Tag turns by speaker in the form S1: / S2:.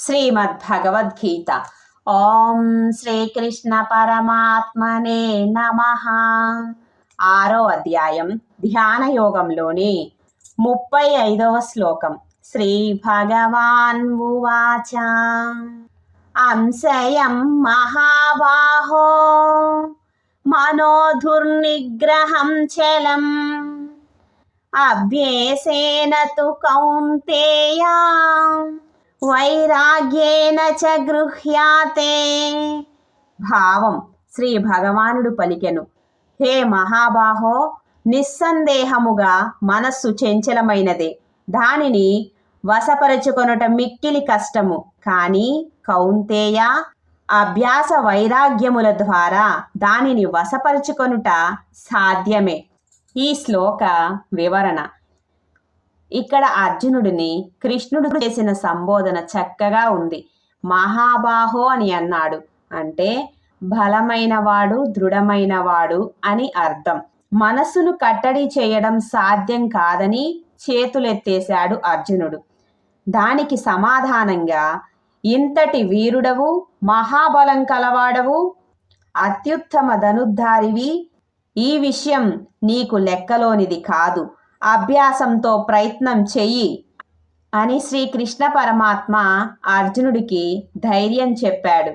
S1: శ్రీమద్భగవద్గీత. ఓం శ్రీకృష్ణ పరమాత్మనే నమః. 6వ అధ్యాయం ధ్యాన యోగంలోని 35వ శ్లోకం. శ్రీ భగవాన్ ఉవాచ అంశయం మహాబాహో మనోధుర్నిగ్రహం చలం అభ్యేసేన తు కౌంతేయ వైరాగ్యేన చ గృహ్యాతే. భావం: శ్రీ భగవానుడు పలికెను, హే మహాబాహో, నిస్సందేహముగా మనస్సు చంచలమైనదే, దానిని వశపరచుకొనుట మిక్కిలి కష్టము. కానీ కౌంతేయ, అభ్యాస వైరాగ్యముల ద్వారా దానిని వశపరచుకొనుట సాధ్యమే. ఈ శ్లోక వివరణ. ఇక్కడ అర్జునుడిని కృష్ణుడు చేసిన సంబోధన చక్కగా ఉంది. మహాబాహో అని అన్నాడు అంటే బలమైనవాడు, దృఢమైనవాడు అని అర్థం. మనస్సును కట్టడి చేయడం సాధ్యం కాదని చేతులెత్తేశాడు అర్జునుడు. దానికి సమాధానంగా, ఇంతటి వీరుడవు, మహాబలం కలవాడవు, అత్యుత్తమ ధనుర్ధారివి, ఈ విషయం నీకు లెక్కలోనిది కాదు, అభ్యాసంతో ప్రయత్నం చెయ్యి అని శ్రీకృష్ణ పరమాత్మ అర్జునుడికి ధైర్యం చెప్పాడు.